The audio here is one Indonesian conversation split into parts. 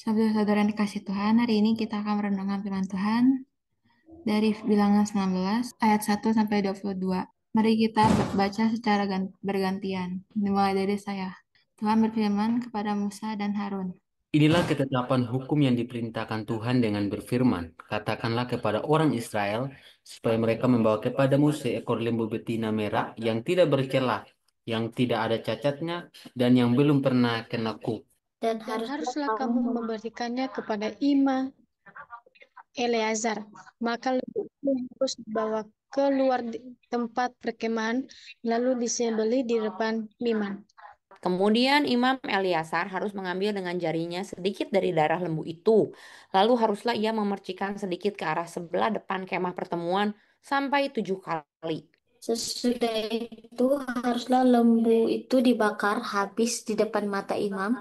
Saudara-saudara yang dikasih Tuhan, hari ini kita akan merenungkan firman Tuhan dari Bilangan 19 ayat 1 sampai 22. Mari kita baca secara bergantian. Dimulai dari saya. Tuhan berfirman kepada Musa dan Harun. Inilah ketetapan hukum yang diperintahkan Tuhan dengan berfirman, katakanlah kepada orang Israel, supaya mereka membawa kepadamu seekor lembu betina merah yang tidak bercela, yang tidak ada cacatnya, dan yang belum pernah kena kuk. Dan Dan haruslah haruslah kamu kamu memberikannya kepada imam Eleazar. Maka lembu itu harus dibawa keluar tempat perkemahan, lalu disembelih di depan imam. Kemudian Imam Eleazar harus mengambil dengan jarinya sedikit dari darah lembu itu. Lalu haruslah ia memercikkan sedikit ke arah sebelah depan kemah pertemuan sampai 7 kali. sesudah itu haruslah lembu itu dibakar habis di depan mata imam.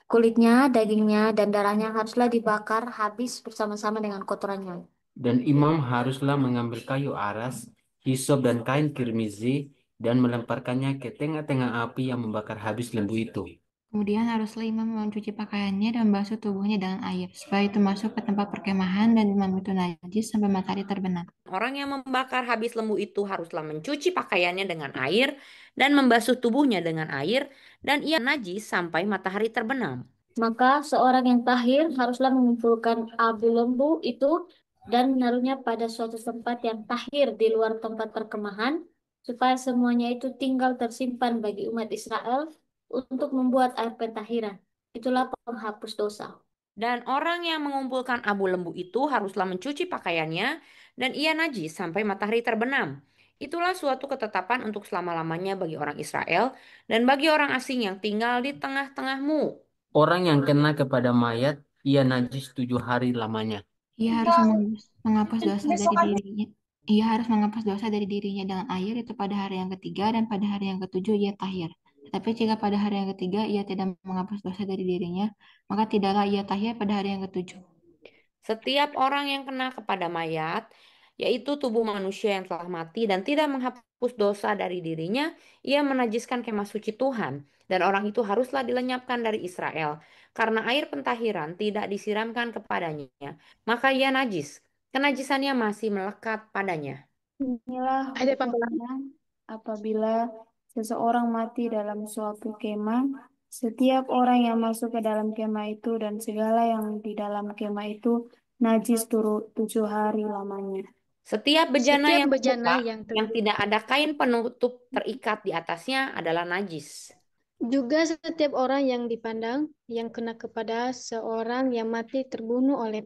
Kulitnya, dagingnya, dan darahnya haruslah dibakar habis bersama-sama dengan kotorannya. Dan imam haruslah mengambil kayu aras, hisop dan kain kirmizi, dan melemparkannya ke tengah-tengah api yang membakar habis lembu itu. Kemudian haruslah imam mencuci pakaiannya dan membasuh tubuhnya dengan air, supaya itu masuk ke tempat perkemahan dan imam itu najis sampai matahari terbenam. Orang yang membakar habis lembu itu haruslah mencuci pakaiannya dengan air dan membasuh tubuhnya dengan air, dan ia najis sampai matahari terbenam. Maka seorang yang tahir haruslah mengumpulkan abu lembu itu dan menaruhnya pada suatu tempat yang tahir di luar tempat perkemahan, supaya semuanya itu tinggal tersimpan bagi umat Israel untuk membuat air pentahiran. Itulah penghapus dosa. Dan orang yang mengumpulkan abu lembu itu haruslah mencuci pakaiannya, dan ia najis sampai matahari terbenam. Itulah suatu ketetapan untuk selama-lamanya bagi orang Israel dan bagi orang asing yang tinggal di tengah-tengahmu. Orang yang kena kepada mayat, ia najis 7 hari lamanya. Ia harus menghapus dosa dari dirinya. Ia harus menghapus dosa dari dirinya dengan air itu pada hari yang ketiga dan pada hari yang ketujuh ia tahir. Tetapi jika pada hari yang ketiga ia tidak menghapus dosa dari dirinya, maka tidaklah ia tahir pada hari yang ketujuh. Setiap orang yang kena kepada mayat, yaitu tubuh manusia yang telah mati dan tidak menghapus dosa dari dirinya, ia menajiskan kemah suci Tuhan, dan orang itu haruslah dilenyapkan dari Israel, karena air pentahiran tidak disiramkan kepadanya, maka ia najis. Kenajisannya masih melekat padanya. Inilah Ada pembelaan. hukumnya apabila seseorang mati dalam suatu kemah, setiap orang yang masuk ke dalam kemah itu dan segala yang di dalam kemah itu najis turut 7 hari lamanya. Setiap bejana Setiap yang bejana terbuka, yang yang terbuka. tidak ada kain penutup terikat di atasnya adalah najis. Juga setiap orang yang dipandang yang kena kepada seorang yang mati terbunuh oleh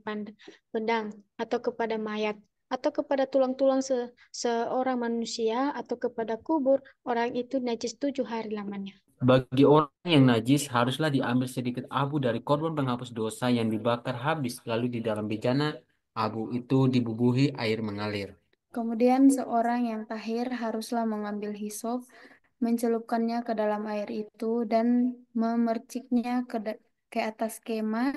pedang atau kepada mayat atau kepada tulang-tulang seorang manusia atau kepada kubur, orang itu najis 7 hari lamanya. Bagi orang yang najis, haruslah diambil sedikit abu dari korban penghapus dosa yang dibakar habis, lalu di dalam bejana abu itu dibubuhi air mengalir. Kemudian seorang yang tahir haruslah mengambil hisop, mencelupkannya ke dalam air itu dan memerciknya ke atas kemah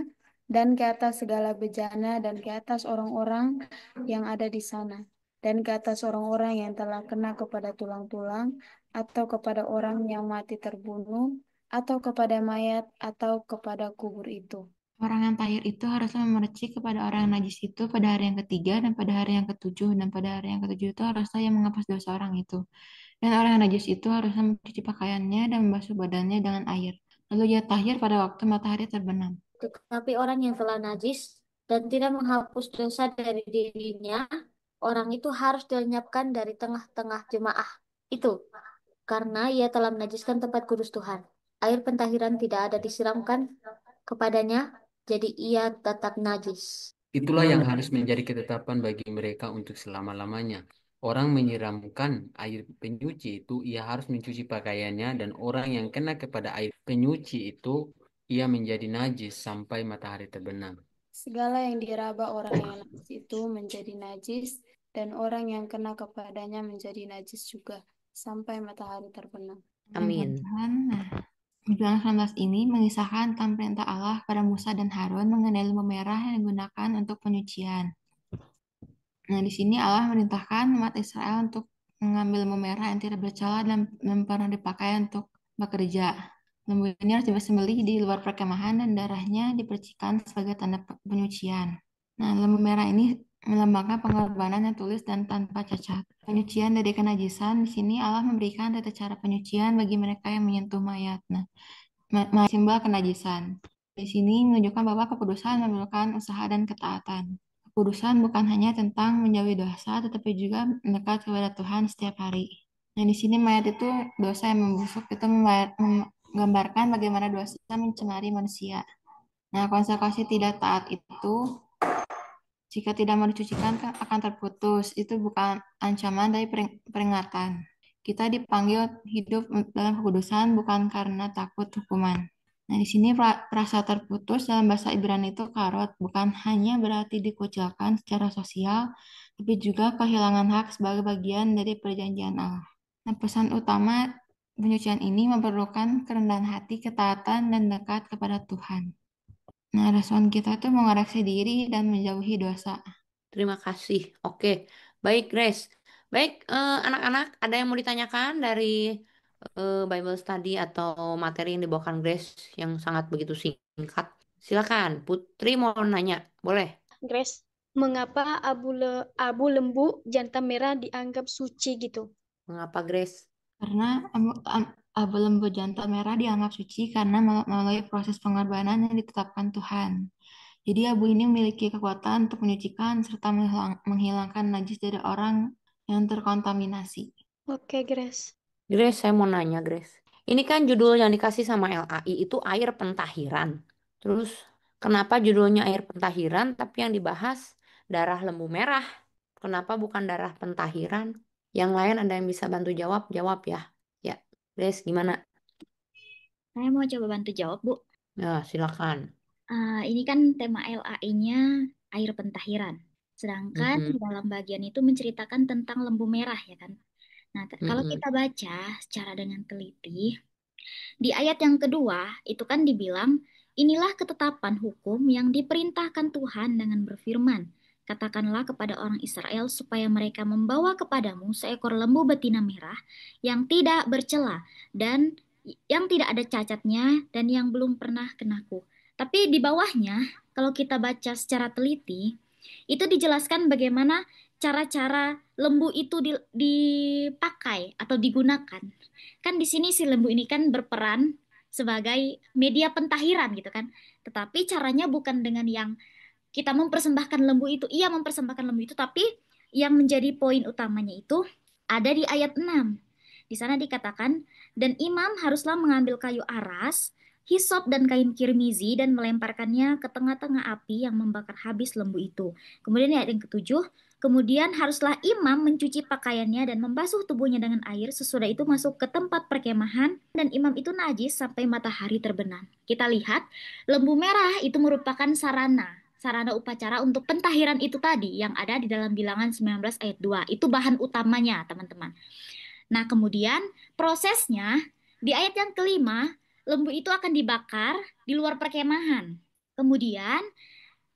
dan ke atas segala bejana dan ke atas orang-orang yang ada di sana dan ke atas orang-orang yang telah kena kepada tulang-tulang atau kepada orang yang mati terbunuh atau kepada mayat atau kepada kubur itu. Orang yang tahir itu haruslah memercik kepada orang yang najis itu pada hari yang ketiga dan pada hari yang ketujuh, dan pada hari yang ketujuh itu haruslah yang menghapus dosa orang itu. Dan orang yang najis itu haruslah mencuci pakaiannya dan membasuh badannya dengan air. Lalu ia tahir pada waktu matahari terbenam. Tetapi orang yang telah najis dan tidak menghapus dosa dari dirinya, orang itu harus dilenyapkan dari tengah-tengah jemaah itu, karena ia telah menajiskan tempat kudus Tuhan. Air pentahiran tidak ada disiramkan kepadanya, jadi ia tetap najis. Itulah yang harus menjadi ketetapan bagi mereka untuk selama-lamanya. Orang menyiramkan air penyuci itu, ia harus mencuci pakaiannya, dan orang yang kena kepada air penyuci itu, ia menjadi najis sampai matahari terbenam. Segala yang diraba orang yang najis itu menjadi najis, dan orang yang kena kepadanya menjadi najis juga, sampai matahari terbenam. Firman Amin. Tuhan. Nah, Bilangan 19 ini mengisahkan tentang perintah Allah pada Musa dan Harun mengenai lembu merah yang digunakan untuk penyucian. Nah, di sini Allah memerintahkan umat Israel untuk mengambil lembu merah yang tidak bercela dan pernah dipakai untuk bekerja. Lembu ini harus disembelih di luar perkemahan dan darahnya dipercikan sebagai tanda penyucian. Nah, lembu merah ini melambangkan pengorbanan yang tulus dan tanpa cacat. Penyucian dari kenajisan, di sini Allah memberikan tata cara penyucian bagi mereka yang menyentuh mayat. Nah, simbol kenajisan. Di sini menunjukkan bahwa kekudusan memerlukan usaha dan ketaatan. Kekudusan bukan hanya tentang menjauhi dosa, tetapi juga mendekat kepada Tuhan setiap hari. Nah, di sini mayat itu dosa yang membusuk itu menggambarkan bagaimana dosa mencemari manusia. Nah, konsekuensi tidak taat itu jika tidak mau dicucikan akan terputus. Itu bukan ancaman dari peringatan. Kita dipanggil hidup dalam kekudusan bukan karena takut hukuman. Nah, di sini rasa terputus dalam bahasa Ibrani itu karot, bukan hanya berarti dikucilkan secara sosial, tapi juga kehilangan hak sebagai bagian dari perjanjian Allah. Nah, pesan utama penyucian ini memerlukan kerendahan hati, ketaatan, dan dekat kepada Tuhan. Nah, respon kita itu mengoreksi diri dan menjauhi dosa. Terima kasih. Oke, baik Grace. Baik, anak-anak, ada yang mau ditanyakan dari Bible study atau materi yang dibawakan Grace yang sangat begitu singkat? Silakan, Putri mau nanya, boleh? Grace, mengapa abu lembu jantan merah dianggap suci gitu? Mengapa Grace? Karena abu lembu jantan merah dianggap suci karena melalui proses pengorbanan yang ditetapkan Tuhan. Jadi abu ini memiliki kekuatan untuk menyucikan serta menghilangkan najis dari orang yang terkontaminasi. Oke, Grace. Grace, saya mau nanya Grace. Ini kan judul yang dikasih sama LAI itu air pentahiran. Terus, kenapa judulnya air pentahiran tapi yang dibahas darah lembu merah? Kenapa bukan darah pentahiran? Yang lain ada yang bisa bantu jawab? Jawab ya. Ya, Grace gimana? Saya mau coba bantu jawab, Bu. Ya, silakan. Ini kan tema LAI-nya air pentahiran. Sedangkan di Mm-mm, dalam bagian itu menceritakan tentang lembu merah, ya kan? Nah, kalau mm-mm. kita baca secara dengan teliti, di ayat yang kedua itu kan dibilang, inilah ketetapan hukum yang diperintahkan Tuhan dengan berfirman. Katakanlah kepada orang Israel supaya mereka membawa kepadamu seekor lembu betina merah yang tidak bercela dan yang tidak ada cacatnya dan yang belum pernah kenaku. Tapi di bawahnya, kalau kita baca secara teliti, itu dijelaskan bagaimana cara-cara lembu itu dipakai atau digunakan. Kan di sini si lembu ini kan berperan sebagai media pentahiran gitu kan. Tetapi caranya bukan dengan yang kita mempersembahkan lembu itu. Iya mempersembahkan lembu itu, tapi yang menjadi poin utamanya itu ada di ayat 6. Di sana dikatakan, dan imam haruslah mengambil kayu aras, hisop dan kain kirmizi dan melemparkannya ke tengah-tengah api yang membakar habis lembu itu. Kemudian ayat yang ketujuh, kemudian haruslah imam mencuci pakaiannya dan membasuh tubuhnya dengan air. Sesudah itu masuk ke tempat perkemahan dan imam itu najis sampai matahari terbenam. Kita lihat lembu merah itu merupakan sarana upacara untuk pentahiran itu tadi yang ada di dalam Bilangan 19 ayat 2. Itu bahan utamanya, teman-teman. Nah, kemudian prosesnya di ayat yang kelima, lembu itu akan dibakar di luar perkemahan. Kemudian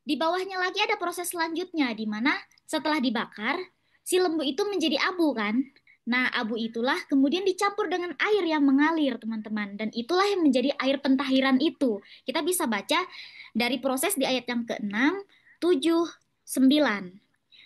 di bawahnya lagi ada proses selanjutnya di mana setelah dibakar, si lembu itu menjadi abu kan? Nah, abu itulah kemudian dicampur dengan air yang mengalir, teman-teman. Dan itulah yang menjadi air pentahiran itu. Kita bisa baca dari proses di ayat yang ke-6, 7, 9.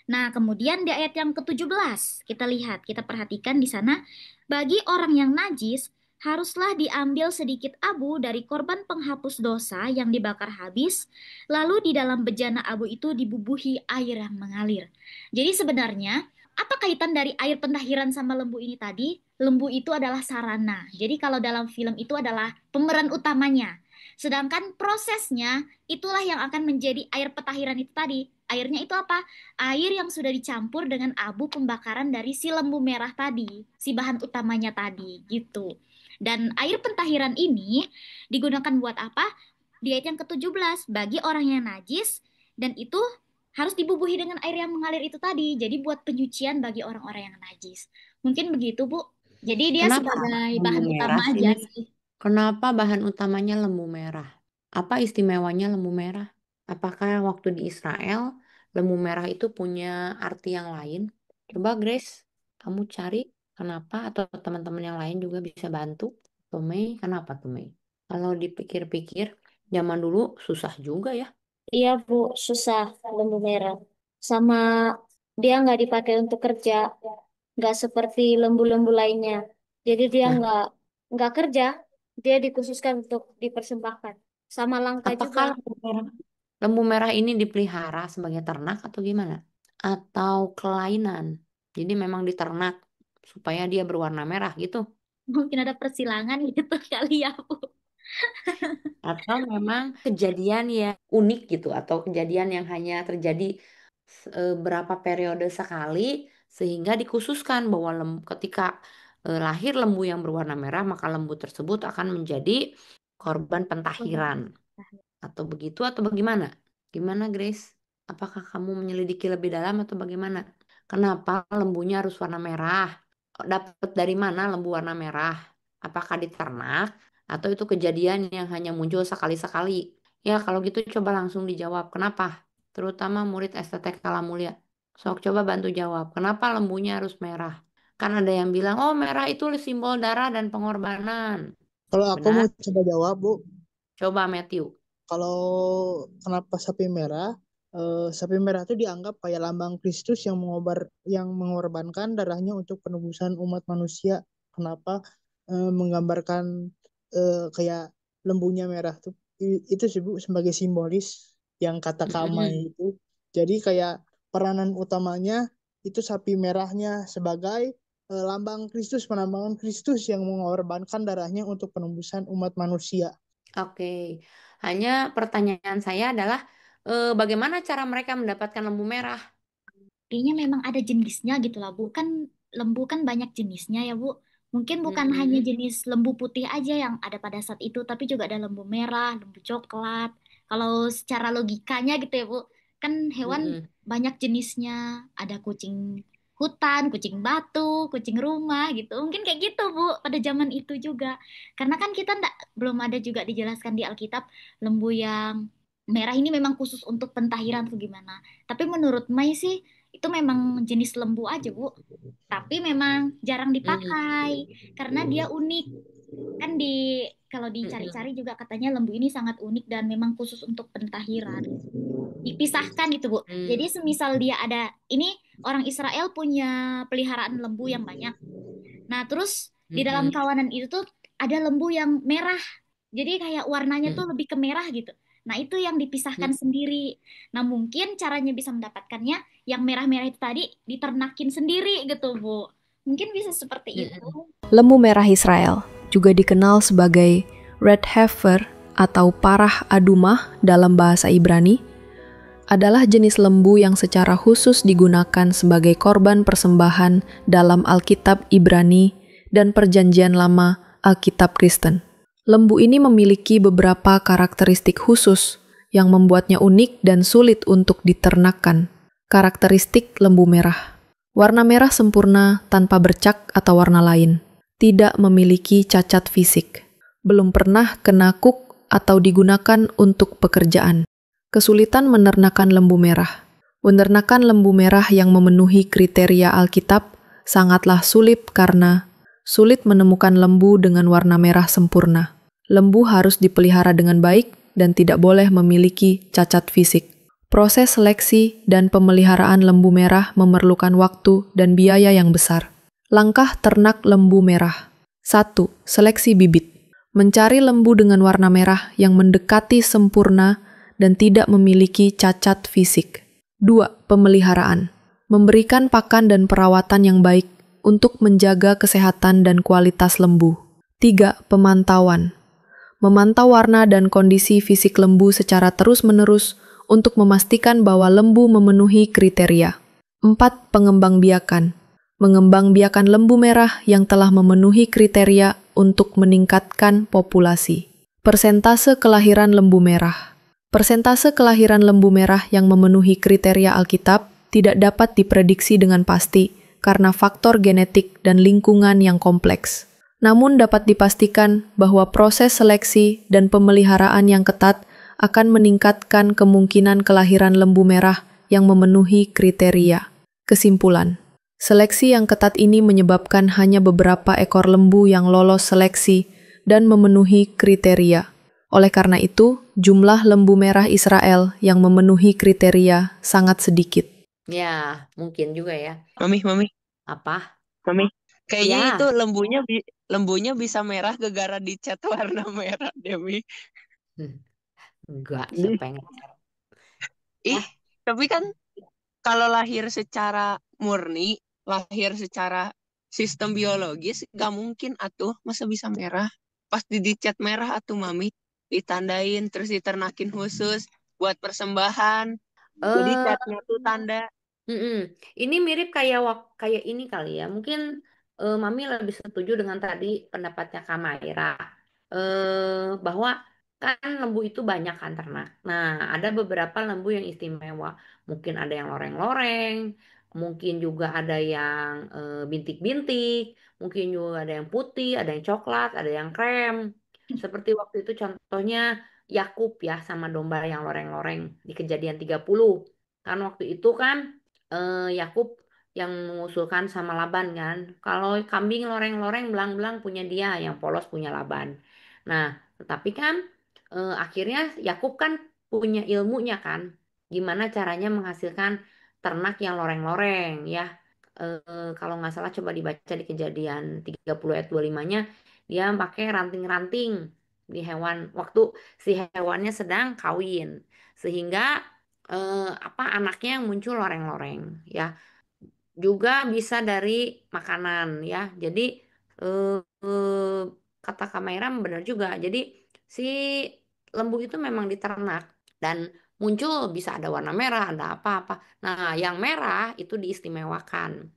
Nah, kemudian di ayat yang ke-17, kita lihat, kita perhatikan di sana, bagi orang yang najis, haruslah diambil sedikit abu dari korban penghapus dosa yang dibakar habis, lalu di dalam bejana abu itu dibubuhi air yang mengalir. Jadi sebenarnya, apa kaitan dari air pentahiran sama lembu ini tadi? Lembu itu adalah sarana. Jadi kalau dalam film itu adalah pemeran utamanya. Sedangkan prosesnya itulah yang akan menjadi air pentahiran itu tadi. Airnya itu apa? Air yang sudah dicampur dengan abu pembakaran dari si lembu merah tadi, si bahan utamanya tadi, gitu. Dan air pentahiran ini digunakan buat apa? Di ayat yang ke-17, bagi orang yang najis, dan itu harus dibubuhi dengan air yang mengalir itu tadi. Jadi buat penyucian bagi orang-orang yang najis. Mungkin begitu, Bu. Jadi dia Kenapa sebagai lembu bahan merah utama sih, aja Miss? sih. Kenapa bahan utamanya lembu merah? Apa istimewanya lembu merah? Apakah waktu di Israel lembu merah itu punya arti yang lain? Coba Grace, kamu cari kenapa atau teman-teman yang lain juga bisa bantu. Tuh Mei, kenapa tuh Mei? Kalau dipikir-pikir, zaman dulu susah juga ya. Iya Bu, susah lembu merah. Sama dia nggak dipakai untuk kerja, nggak seperti lembu-lembu lainnya. Jadi dia Nah, nggak kerja, dia dikhususkan untuk dipersembahkan. Sama langka juga. apakah lembu merah ini dipelihara sebagai ternak atau gimana? Atau kelainan? Jadi memang diternak supaya dia berwarna merah gitu. Mungkin ada persilangan gitu kali ya Bu. Atau memang kejadian yang unik gitu. Atau kejadian yang hanya terjadi berapa periode sekali. Sehingga dikhususkan bahwa ketika lahir lembu yang berwarna merah, maka lembu tersebut akan menjadi korban pentahiran. Atau begitu atau bagaimana? Gimana Grace? Apakah kamu menyelidiki lebih dalam atau bagaimana? Kenapa lembunya harus warna merah? Dapat dari mana lembu warna merah? Apakah diternak atau itu kejadian yang hanya muncul sekali-sekali? Ya kalau gitu coba langsung dijawab. Kenapa? Terutama murid STTK Mulia. Sok coba bantu jawab. Kenapa lembunya harus merah? Kan ada yang bilang, oh merah itu simbol darah dan pengorbanan. Kalau aku mau Benar? coba jawab, Bu, Coba Matthew. kalau kenapa sapi merah? Sapi merah itu dianggap kayak lambang Kristus yang mengorbankan darahnya untuk penebusan umat manusia. Kenapa menggambarkan kayak lembunya merah tuh? Itu sih Bu sebagai simbolis yang kata Kamai Mm-mm. itu. Jadi kayak peranan utamanya itu sapi merahnya sebagai lambang Kristus, penambangan Kristus yang mengorbankan darahnya untuk penebusan umat manusia. Oke, hanya pertanyaan saya adalah bagaimana cara mereka mendapatkan lembu merah? Kayaknya memang ada jenisnya gitu lah Bu. Kan lembu kan banyak jenisnya ya Bu. Mungkin bukan hanya Mm-mm. jenis lembu putih aja yang ada pada saat itu, tapi juga ada lembu merah, lembu coklat. Kalau secara logikanya gitu ya Bu, kan hewan Mm-mm. banyak jenisnya. Ada kucing hutan, kucing batu, kucing rumah gitu. Mungkin kayak gitu Bu pada zaman itu juga. Karena kan kita belum ada juga dijelaskan di Alkitab lembu yang merah ini memang khusus untuk pentahiran atau gimana. Tapi menurut Mai sih itu memang jenis lembu aja, Bu. Tapi memang jarang dipakai karena dia unik. Kan kalau Mm-mm. dicari-cari juga katanya lembu ini sangat unik dan memang khusus untuk pentahiran. Dipisahkan gitu, Bu. Jadi Mm. semisal dia ada ini orang Israel punya peliharaan lembu yang banyak. Nah, terus di dalam Mm-mm. kawanan itu tuh ada lembu yang merah. Jadi kayak warnanya tuh Mm-mm. lebih ke merah gitu. Nah, itu yang dipisahkan Mm-mm. sendiri. Nah, mungkin caranya bisa mendapatkannya yang merah-merah itu tadi diternakin sendiri gitu, Bu. Mungkin bisa seperti itu. Mm-mm. Lembu merah Israel juga dikenal sebagai red heifer atau parah adumah dalam bahasa Ibrani, adalah jenis lembu yang secara khusus digunakan sebagai korban persembahan dalam Alkitab Ibrani dan Perjanjian Lama Alkitab Kristen. Lembu ini memiliki beberapa karakteristik khusus yang membuatnya unik dan sulit untuk diternakkan. Karakteristik lembu merah. Warna merah sempurna tanpa bercak atau warna lain. Tidak memiliki cacat fisik. Belum pernah kena kuk atau digunakan untuk pekerjaan. Kesulitan menernakan lembu merah. Menernakan lembu merah yang memenuhi kriteria Alkitab sangatlah sulit karena sulit menemukan lembu dengan warna merah sempurna. Lembu harus dipelihara dengan baik dan tidak boleh memiliki cacat fisik. Proses seleksi dan pemeliharaan lembu merah memerlukan waktu dan biaya yang besar. Langkah ternak lembu merah. 1. Seleksi bibit. Mencari lembu dengan warna merah yang mendekati sempurna dan tidak memiliki cacat fisik. 2. Pemeliharaan. Memberikan pakan dan perawatan yang baik untuk menjaga kesehatan dan kualitas lembu. 3. Pemantauan. Memantau warna dan kondisi fisik lembu secara terus-menerus untuk memastikan bahwa lembu memenuhi kriteria. 4. Pengembangbiakan. Mengembangbiakan lembu merah yang telah memenuhi kriteria untuk meningkatkan populasi. Persentase kelahiran lembu merah. Persentase kelahiran lembu merah yang memenuhi kriteria Alkitab tidak dapat diprediksi dengan pasti karena faktor genetik dan lingkungan yang kompleks. Namun dapat dipastikan bahwa proses seleksi dan pemeliharaan yang ketat akan meningkatkan kemungkinan kelahiran lembu merah yang memenuhi kriteria. Kesimpulan, seleksi yang ketat ini menyebabkan hanya beberapa ekor lembu yang lolos seleksi dan memenuhi kriteria. Oleh karena itu, jumlah lembu merah Israel yang memenuhi kriteria sangat sedikit. Ya, mungkin juga ya. Mami, Apa? Mami. Kayaknya itu Ya. lembunya bisa merah gara-gara dicat warna merah, Demi. Enggak, Ih, siapa yang ngecat? ih, Ya. tapi kan kalau lahir secara murni, lahir secara sistem biologis, gak mungkin atuh, masa bisa merah? Pasti dicat merah atuh, Mami. Ditandain, terus diternakin khusus buat persembahan. Jadi Eh, catnya tuh tanda. mm-mm. Ini mirip kayak kayak ini kali ya. Mungkin Mami lebih setuju dengan tadi pendapatnya Kak Maira. Bahwa kan lembu itu banyak kan ternak. Nah, ada beberapa lembu yang istimewa. Mungkin ada yang loreng-loreng, mungkin juga ada yang bintik-bintik, mungkin juga ada yang putih, ada yang coklat, ada yang krem. Seperti waktu itu contohnya Yakub ya sama domba yang loreng-loreng di Kejadian 30. Kan waktu itu kan Yakub yang mengusulkan sama Laban kan. Kalau kambing loreng-loreng belang-belang punya dia, yang polos punya Laban. Nah, tetapi kan akhirnya Yakub kan punya ilmunya kan. Gimana caranya menghasilkan ternak yang loreng-loreng ya. Kalau nggak salah coba dibaca di Kejadian 30 ayat 25-nya, dia pakai ranting-ranting di hewan waktu si hewannya sedang kawin. Sehingga apa anaknya yang muncul loreng-loreng ya, juga bisa dari makanan ya. Jadi kata kamera benar juga, jadi si lembu itu memang diternak dan muncul bisa ada warna merah ada apa-apa. Nah yang merah itu diistimewakan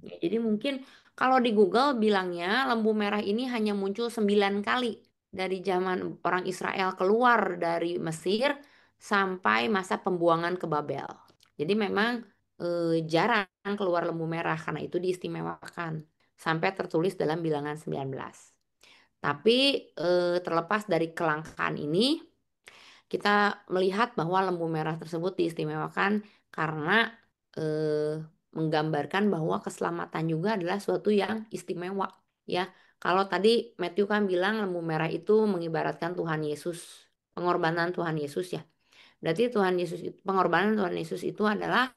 ya, jadi mungkin kalau di Google bilangnya lembu merah ini hanya muncul 9 kali dari zaman orang Israel keluar dari Mesir sampai masa pembuangan ke Babel. Jadi memang jarang keluar lembu merah karena itu diistimewakan sampai tertulis dalam bilangan 19. Tapi terlepas dari kelangkaan ini, kita melihat bahwa lembu merah tersebut diistimewakan karena eh, menggambarkan bahwa keselamatan juga adalah suatu yang istimewa ya. Kalau tadi Matthew kan bilang lembu merah itu mengibaratkan Tuhan Yesus, pengorbanan Tuhan Yesus ya. Berarti Tuhan Yesus pengorbanan Tuhan Yesus itu adalah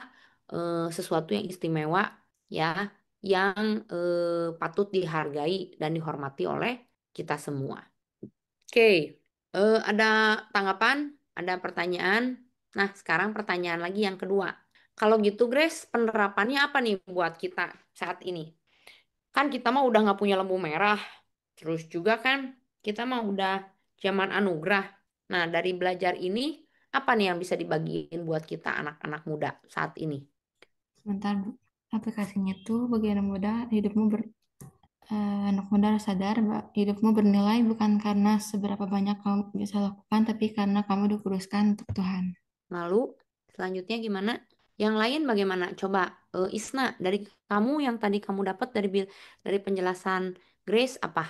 sesuatu yang istimewa ya, yang patut dihargai dan dihormati oleh kita semua. Oke, ada tanggapan, ada pertanyaan. Nah, sekarang pertanyaan lagi yang kedua. Kalau gitu, Grace, penerapannya apa nih buat kita saat ini? Kan kita mah udah nggak punya lembu merah, terus juga kan kita mah udah zaman anugerah. Nah, dari belajar ini, apa nih yang bisa dibagiin buat kita anak-anak muda saat ini? Sebentar, Bu. Aplikasinya tuh bagian muda hidupmu anak muda harus sadar bahwa hidupmu bernilai bukan karena seberapa banyak kamu bisa lakukan, tapi karena kamu dikuduskan untuk Tuhan. Lalu, selanjutnya gimana? Yang lain bagaimana? Coba Isna, dari kamu yang tadi kamu dapat dari penjelasan Grace apa?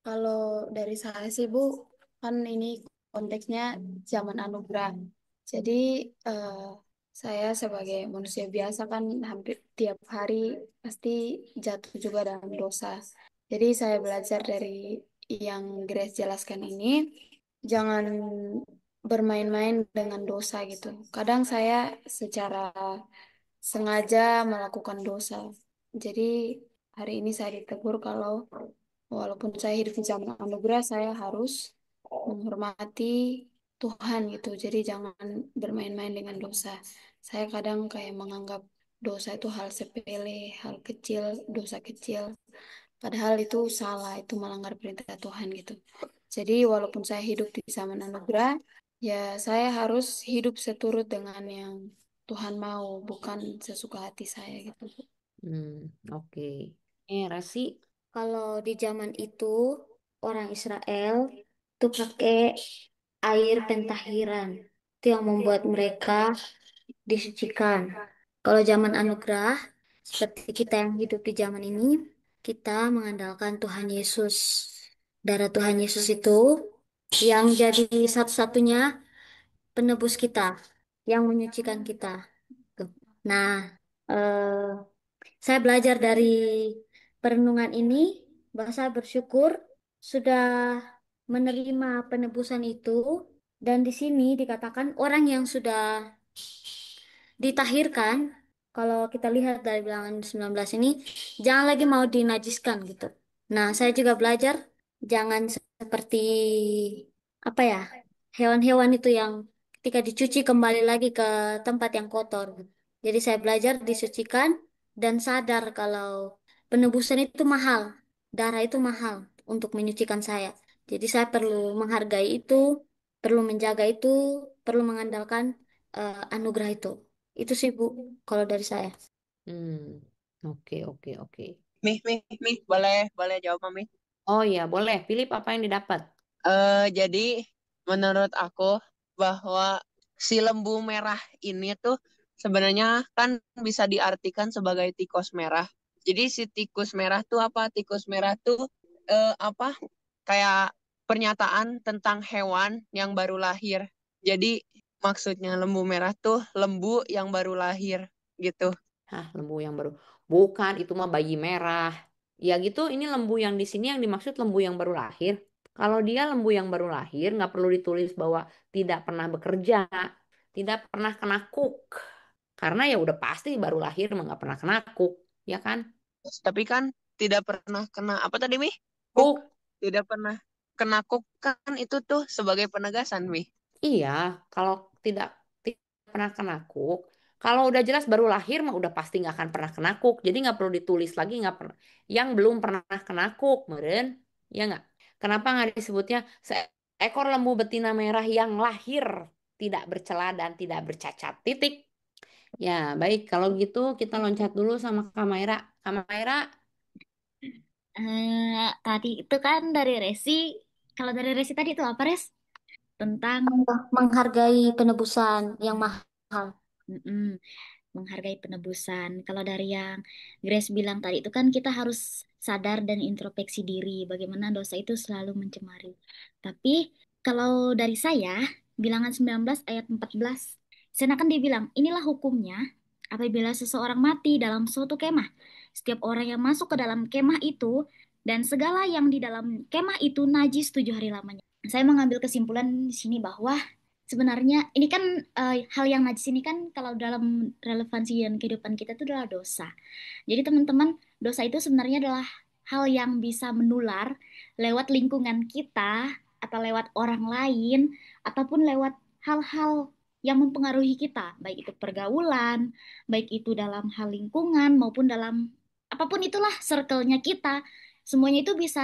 Kalau dari saya sih Bu, kan ini konteksnya zaman anugerah. Jadi eh, saya sebagai manusia biasa kan hampir tiap hari pasti jatuh juga dalam dosa. Jadi saya belajar dari yang Grace jelaskan ini, jangan bermain-main dengan dosa gitu. Kadang saya secara sengaja melakukan dosa. Jadi hari ini saya ditegur kalau walaupun saya hidup di zaman anugerah, saya harus menghormati Tuhan gitu. Jadi jangan bermain-main dengan dosa. Saya kadang kayak menganggap dosa itu hal sepele, hal kecil, dosa kecil. Padahal itu salah, itu melanggar perintah Tuhan gitu. Jadi walaupun saya hidup di zaman anugerah, ya saya harus hidup seturut dengan yang Tuhan mau, bukan sesuka hati saya gitu. Oke. Rasi, Kalau di zaman itu orang Israel itu pakai air pentahiran. Itu yang membuat mereka disucikan. Kalau zaman anugerah, seperti kita yang hidup di zaman ini, kita mengandalkan Tuhan Yesus. Darah Tuhan Yesus itu yang jadi satu-satunya penebus kita, yang menyucikan kita. Tuh. Nah, saya belajar dari perenungan ini bahwa saya bersyukur sudah menerima penebusan itu, dan di sini dikatakan orang yang sudah ditahirkan, kalau kita lihat dari bilangan 19 ini, jangan lagi mau dinajiskan gitu. Nah, saya juga belajar jangan seperti apa ya, hewan-hewan itu yang ketika dicuci kembali lagi ke tempat yang kotor. Jadi saya belajar disucikan dan sadar kalau penebusan itu mahal, darah itu mahal untuk menyucikan saya. Jadi saya perlu menghargai itu, perlu menjaga itu, perlu mengandalkan anugerah itu. Itu sih Bu, kalau dari saya. Hmm, oke, oke, oke. Mih, boleh boleh jawab Mami. Oh iya, boleh. Philip, apa yang didapat? Jadi menurut aku bahwa si lembu merah ini tuh sebenarnya kan bisa diartikan sebagai tikus merah. Jadi si tikus merah tuh apa? Tikus merah tuh apa? Kayak pernyataan tentang hewan yang baru lahir. Jadi maksudnya lembu merah tuh lembu yang baru lahir gitu. Hah, lembu yang baru. Bukan, itu mah bayi merah. Ya gitu, ini lembu yang di sini yang dimaksud lembu yang baru lahir. Kalau dia lembu yang baru lahir, nggak perlu ditulis bahwa tidak pernah bekerja, tidak pernah kena kuk. Karena ya udah pasti baru lahir mah nggak pernah kena kuk, ya kan? Tapi kan tidak pernah kena apa tadi Mi? Kuk. Kuk, Tidak pernah kena kuk kan itu tuh sebagai penegasan Mi. iya. Kalau tidak tidak pernah kena kuk, kalau udah jelas baru lahir mah udah pasti nggak akan pernah kena kuk. Jadi nggak perlu ditulis lagi nggak pernah. Yang belum pernah kena kuk, meren, ya nggak? Kenapa nggak disebutnya seekor lembu betina merah yang lahir tidak bercela dan tidak bercacat? Titik. Ya, baik. Kalau gitu kita loncat dulu sama Kamaira. Kamaira, Tadi itu kan dari Resi. Kalau dari Resi tadi itu apa, Res? Tentang Menghargai penebusan yang mahal. mm-mm, menghargai penebusan. Kalau dari yang Grace bilang tadi itu kan kita harus sadar dan introspeksi diri bagaimana dosa itu selalu mencemari. Tapi kalau dari saya, bilangan 19 ayat 14, sana kan dibilang, inilah hukumnya apabila seseorang mati dalam suatu kemah. Setiap orang yang masuk ke dalam kemah itu dan segala yang di dalam kemah itu najis 7 hari lamanya. Saya mengambil kesimpulan di sini bahwa sebenarnya ini kan hal yang najis ini kan kalau dalam relevansi dan kehidupan kita itu adalah dosa. Jadi teman-teman, dosa itu sebenarnya adalah hal yang bisa menular lewat lingkungan kita atau lewat orang lain ataupun lewat hal-hal yang mempengaruhi kita, baik itu pergaulan, baik itu dalam hal lingkungan maupun dalam apapun itulah circle-nya kita. Semuanya itu bisa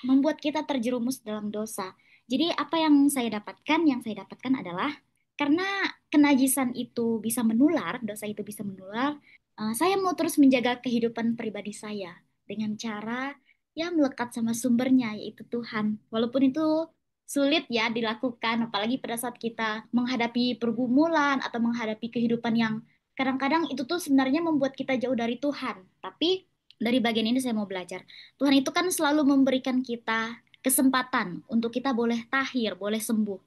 membuat kita terjerumus dalam dosa. Jadi apa yang saya dapatkan? Yang saya dapatkan adalah karena kenajisan itu bisa menular, dosa itu bisa menular, saya mau terus menjaga kehidupan pribadi saya dengan cara ya melekat sama sumbernya yaitu Tuhan. Walaupun itu sulit ya dilakukan, apalagi pada saat kita menghadapi pergumulan atau menghadapi kehidupan yang kadang-kadang itu tuh sebenarnya membuat kita jauh dari Tuhan. Tapi dari bagian ini saya mau belajar. Tuhan itu kan selalu memberikan kita kesempatan untuk kita boleh tahir, boleh sembuh.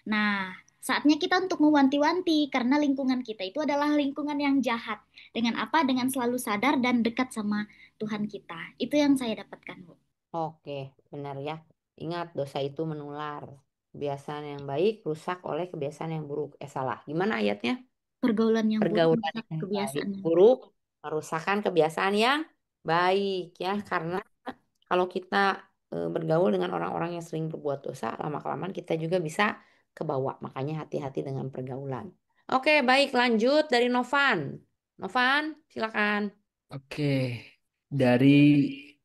Nah, saatnya kita untuk mewanti-wanti karena lingkungan kita itu adalah lingkungan yang jahat. Dengan apa? Dengan selalu sadar dan dekat sama Tuhan kita. Itu yang saya dapatkan, Bu. oke, benar ya. Ingat, dosa itu menular. Kebiasaan yang baik rusak oleh kebiasaan yang buruk. Salah. Gimana ayatnya? Pergaulan yang buruk Pergaulan merusak yang baik kebiasaan yang baik. buruk merusakkan kebiasaan yang baik ya. Karena kalau kita bergaul dengan orang-orang yang sering berbuat dosa, lama-kelamaan kita juga bisa kebawa. Makanya hati-hati dengan pergaulan. Oke, baik, lanjut dari Novan. Novan, silakan. Oke, dari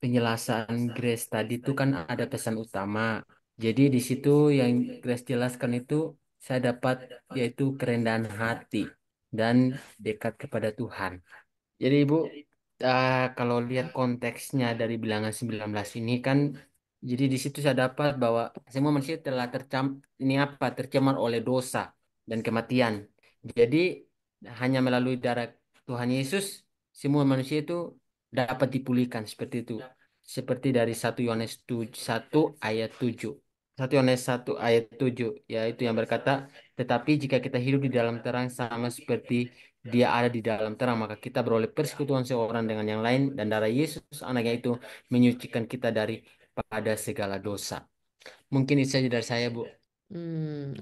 penjelasan Grace tadi itu kan ada pesan utama. Jadi di situ yang Grace jelaskan itu saya dapat yaitu kerendahan hati dan dekat kepada Tuhan. Jadi Ibu, kalau lihat konteksnya dari bilangan 19 ini kan, jadi di situ saya dapat bahwa semua manusia telah tercemar oleh dosa dan kematian. Jadi hanya melalui darah Tuhan Yesus semua manusia itu dapat dipulihkan seperti itu. Seperti dari 1 ayat 7. 1 Yohanes 1 ayat 7 yaitu yang berkata, tetapi jika kita hidup di dalam terang sama seperti dia ada di dalam terang, maka kita beroleh persekutuan seorang dengan yang lain dan darah Yesus anaknya itu menyucikan kita dari pada segala dosa. Mungkin itu saja dari saya, Bu.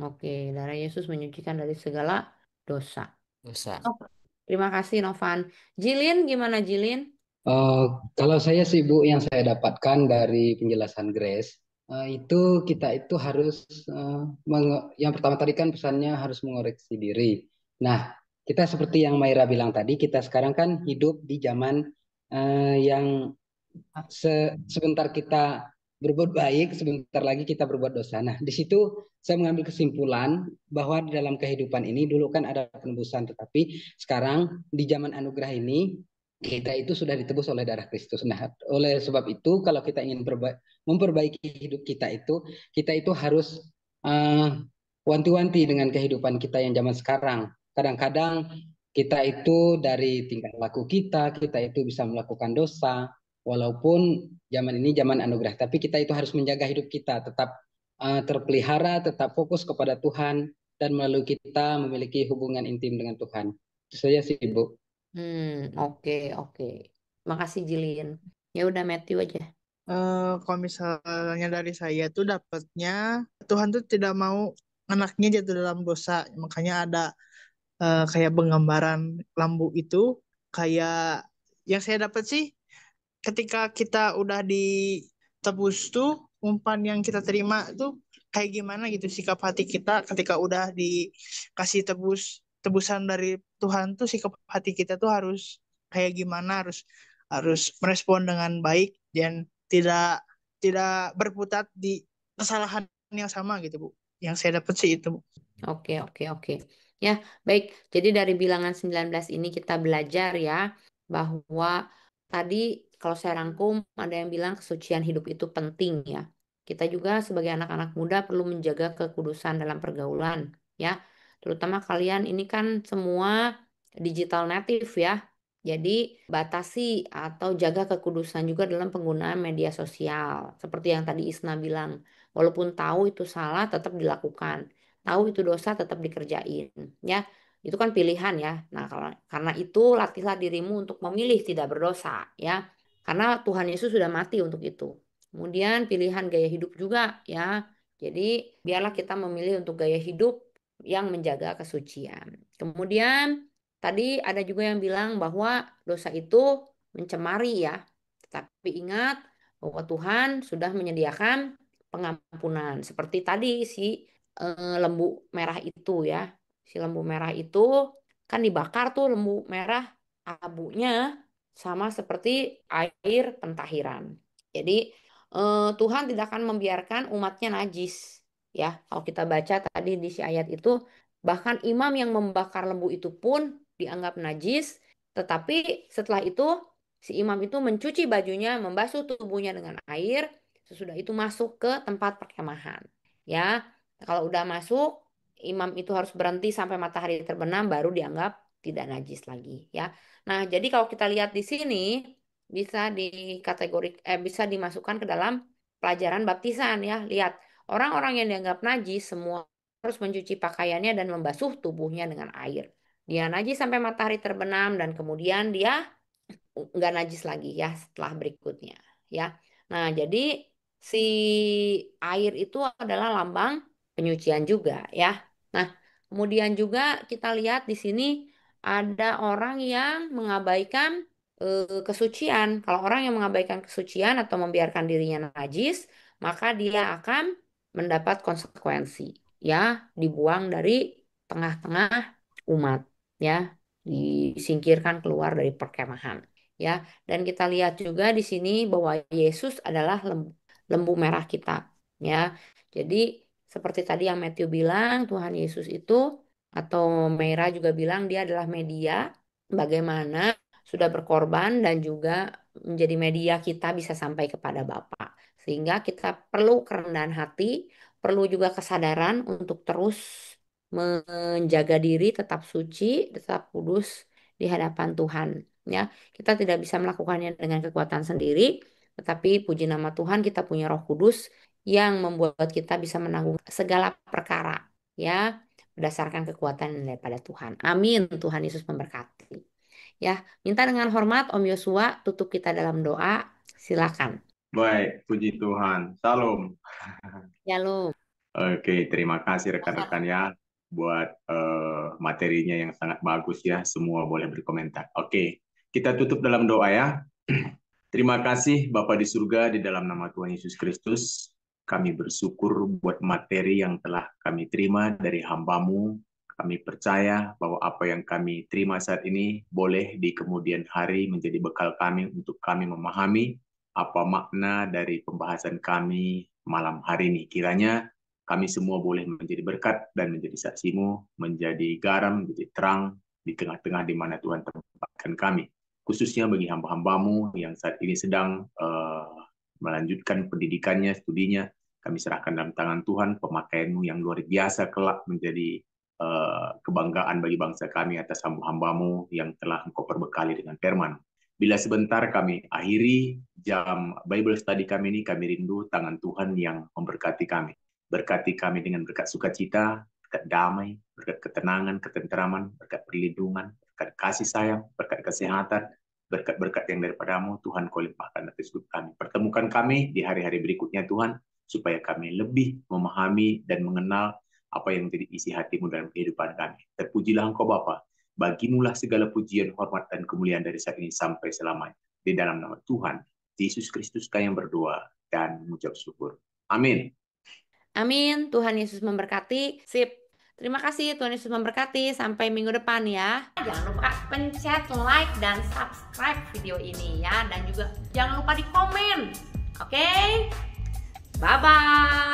Oke. Darah Yesus menyucikan dari segala dosa. Dosa. Oh, terima kasih Novan. Jilin, gimana Jilin? Eh, Kalau saya sih Bu, yang saya dapatkan dari penjelasan Grace, itu kita itu harus yang pertama tadi kan pesannya harus mengoreksi diri. Nah, kita seperti yang Maira bilang tadi, kita sekarang kan hidup di zaman yang sebentar kita berbuat baik, sebentar lagi kita berbuat dosa. Nah, di situ saya mengambil kesimpulan bahwa di dalam kehidupan ini dulu kan ada penebusan, tetapi sekarang di zaman anugerah ini kita itu sudah ditebus oleh darah Kristus. Nah, oleh sebab itu kalau kita ingin memperbaiki hidup kita itu harus uh, wanti-wanti dengan kehidupan kita yang zaman sekarang. Kadang-kadang kita itu dari tingkah laku kita itu bisa melakukan dosa, walaupun zaman ini zaman anugerah, tapi kita itu harus menjaga hidup kita tetap terpelihara, tetap fokus kepada Tuhan, dan melalui kita memiliki hubungan intim dengan Tuhan. Itu saja sih, Bu. Oke, oke. Makasih Jilin. Ya udah Matthew aja. Kalau misalnya dari saya tuh dapatnya Tuhan tuh tidak mau anaknya jatuh dalam dosa, makanya ada kayak penggambaran lambu itu, kayak yang saya dapat sih ketika kita udah ditebus tuh, umpan yang kita terima tuh kayak gimana gitu sikap hati kita ketika udah dikasih tebusan dari Tuhan tuh, sikap hati kita tuh harus kayak gimana, harus harus merespon dengan baik dan tidak tidak berputar di kesalahan yang sama gitu Bu. Yang saya dapat sih itu Bu. Oke, oke, oke. Ya, baik. Jadi dari bilangan 19 ini kita belajar ya bahwa tadi kalau saya rangkum ada yang bilang kesucian hidup itu penting ya. Kita juga sebagai anak-anak muda perlu menjaga kekudusan dalam pergaulan ya. Terutama kalian ini kan semua digital native ya. Jadi batasi atau jaga kekudusan juga dalam penggunaan media sosial. Seperti yang tadi Isna bilang, walaupun tahu itu salah tetap dilakukan, tahu itu dosa tetap dikerjain ya, itu kan pilihan ya. Nah kalau karena itu latihlah dirimu untuk memilih tidak berdosa ya, karena Tuhan Yesus sudah mati untuk itu. Kemudian pilihan gaya hidup juga ya, jadi biarlah kita memilih untuk gaya hidup yang menjaga kesucian. Kemudian tadi ada juga yang bilang bahwa dosa itu mencemari ya, tapi ingat bahwa Tuhan sudah menyediakan pengampunan seperti tadi si lembu merah itu ya. Si lembu merah itu kan dibakar tuh lembu merah, abunya sama seperti air pentahiran. Jadi Tuhan tidak akan membiarkan umatnya najis. Ya, kalau kita baca tadi di si ayat itu, bahkan imam yang membakar lembu itu pun dianggap najis, tetapi setelah itu si imam itu mencuci bajunya, membasuh tubuhnya dengan air, sesudah itu masuk ke tempat perkemahan. Ya, kalau udah masuk, imam itu harus berhenti sampai matahari terbenam baru dianggap tidak najis lagi ya. Nah, jadi kalau kita lihat di sini bisa bisa dimasukkan ke dalam pelajaran baptisan ya. Lihat, orang-orang yang dianggap najis semua harus mencuci pakaiannya dan membasuh tubuhnya dengan air. Dia najis sampai matahari terbenam dan kemudian dia nggak najis lagi ya setelah berikutnya ya. Nah, jadi si air itu adalah lambang penyucian juga ya. Nah, kemudian juga kita lihat di sini ada orang yang mengabaikan kesucian. Kalau orang yang mengabaikan kesucian atau membiarkan dirinya najis, maka dia akan mendapat konsekuensi ya, dibuang dari tengah-tengah umat ya, disingkirkan keluar dari perkemahan ya. Dan kita lihat juga di sini bahwa Yesus adalah lembu merah kita ya. Jadi seperti tadi yang Matthew bilang, Tuhan Yesus itu atau Meira juga bilang dia adalah media bagaimana sudah berkorban dan juga menjadi media kita bisa sampai kepada Bapa. Sehingga kita perlu kerendahan hati, perlu juga kesadaran untuk terus menjaga diri tetap suci, tetap kudus di hadapan Tuhan. Ya, kita tidak bisa melakukannya dengan kekuatan sendiri, tetapi puji nama Tuhan kita punya Roh Kudus yang membuat kita bisa menanggung segala perkara, ya, berdasarkan kekuatan daripada Tuhan. Amin. Tuhan Yesus memberkati. Ya, minta dengan hormat Om Yosua tutup kita dalam doa. Silakan. Baik, puji Tuhan. Salam. Shalom. Oke, terima kasih rekan-rekan ya buat materinya yang sangat bagus ya. Semua boleh berkomentar. Oke, kita tutup dalam doa ya. Terima kasih Bapa di surga, di dalam nama Tuhan Yesus Kristus. Kami bersyukur buat materi yang telah kami terima dari hamba-Mu. Kami percaya bahwa apa yang kami terima saat ini boleh di kemudian hari menjadi bekal kami untuk kami memahami apa makna dari pembahasan kami malam hari ini. Kiranya kami semua boleh menjadi berkat dan menjadi saksi-Mu, menjadi garam, menjadi terang di tengah-tengah di mana Tuhan tempatkan kami. Khususnya bagi hamba-hamba-Mu yang saat ini sedang melanjutkan pendidikannya, studinya, kami serahkan dalam tangan Tuhan. Pemakaian-Mu yang luar biasa kelak menjadi kebanggaan bagi bangsa kami atas hamba-hamba-Mu yang telah Engkau perbekali dengan firman. Bila sebentar kami akhiri jam Bible study kami ini, kami rindu tangan Tuhan yang memberkati kami. Berkati kami dengan berkat sukacita, berkat damai, berkat ketenangan, ketenteraman, berkat perlindungan, berkat kasih sayang, berkat kesehatan, berkat-berkat yang daripada-Mu, Tuhan Kau limpahkan atas hidup kami. Pertemukan kami di hari-hari berikutnya, Tuhan, supaya kami lebih memahami dan mengenal apa yang menjadi isi hati-Mu dalam kehidupan kami. Terpujilah Engkau Bapa. Bagimulah segala pujian, hormat, dan kemuliaan dari saat ini sampai selamanya. Di dalam nama Tuhan, Yesus Kristus kami yang berdoa dan mengucap syukur. Amin. Amin. Tuhan Yesus memberkati. Sip. Terima kasih, Tuhan Yesus memberkati. Sampai minggu depan ya. Jangan lupa pencet like dan subscribe video ini ya. Dan juga jangan lupa di komen. Oke? Bye-bye.